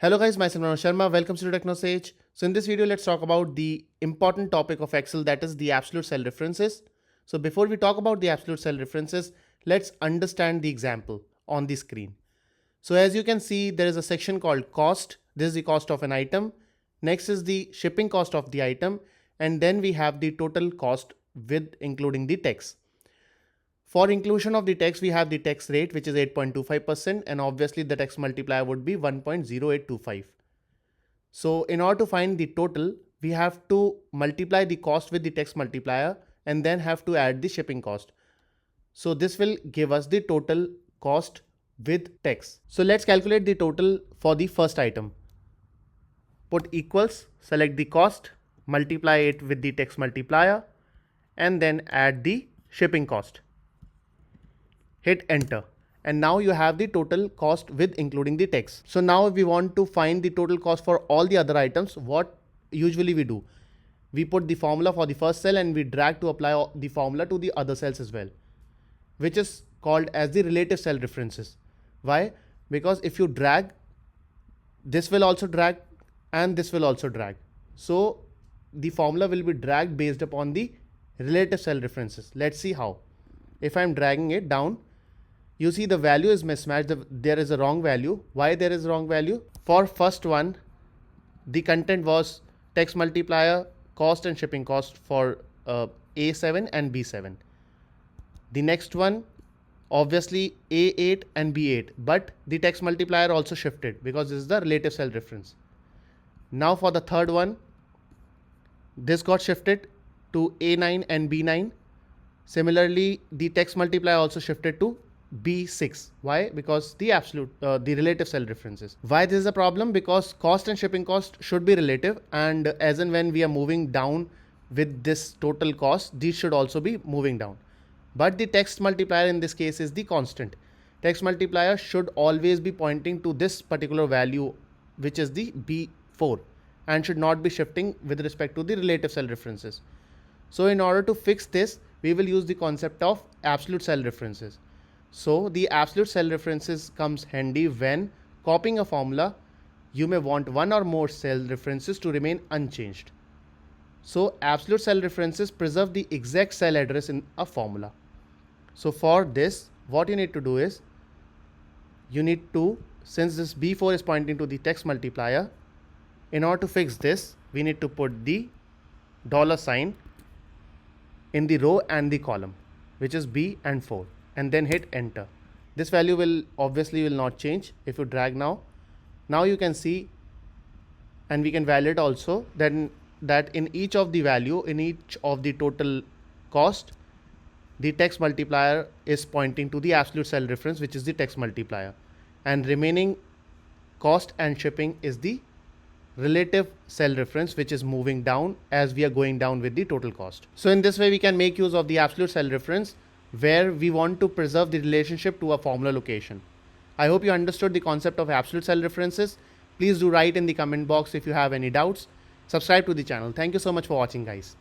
Hello guys, myself Manoj Sharma. Welcome to TechnoSage. So in this video, let's talk about the important topic of Excel, that is the absolute cell references. So before we talk about the absolute cell references, let's understand the example on the screen. So as you can see, there is a section called cost. This is the cost of an item. Next is the shipping cost of the item. And then we have the total cost with including the tax. For inclusion of the tax, we have the tax rate, which is 8.25%, and obviously the tax multiplier would be 1.0825. So in order to find the total, we have to multiply the cost with the tax multiplier and then have to add the shipping cost. So this will give us the total cost with tax. So let's calculate the total for the first item. Put equals, select the cost, multiply it with the tax multiplier, and then add the shipping cost. Hit enter, and now you have the total cost with including the tax. So now if we want to find the total cost for all the other items, what usually we do, we put the formula for the first cell and we drag to apply the formula to the other cells as well, which is called as the relative cell references. Why? Because if you drag, this will also drag and this will also drag. So the formula will be dragged based upon the relative cell references. Let's see how. If I'm dragging it down, you see the value is mismatched. There is a wrong value. Why there is a wrong value? For first one, the content was tax multiplier, cost and shipping cost for A7 and B7. The next one, obviously A8 and B8, but the tax multiplier also shifted because this is the relative cell reference. Now for the third one, this got shifted to A9 and B9. Similarly, the tax multiplier also shifted to B6. Why? Because the relative cell references. Why this is a problem? Because cost and shipping cost should be relative, and as and when we are moving down with this total cost, these should also be moving down. But the tax multiplier in this case is the constant. Tax multiplier should always be pointing to this particular value, which is the B4, and should not be shifting with respect to the relative cell references. So in order to fix this, we will use the concept of absolute cell references. So the absolute cell references comes handy when copying a formula. You may want one or more cell references to remain unchanged. So absolute cell references preserve the exact cell address in a formula. So for this, what you need to do is, you need to, since this B4 is pointing to the tax multiplier, in order to fix this, we need to put the $sign in the row and the column, which is B and 4, and then hit enter. This value will not change. If you drag now you can see, and we can validate also then that in each of the value, in each of the total cost, the tax multiplier is pointing to the absolute cell reference, which is the tax multiplier, and remaining cost and shipping is the relative cell reference, which is moving down as we are going down with the total cost. So in this way, we can make use of the absolute cell reference where we want to preserve the relationship to a formula location. I hope you understood the concept of absolute cell references. Please do write in the comment box if you have any doubts. Subscribe to the channel. Thank you so much for watching, guys.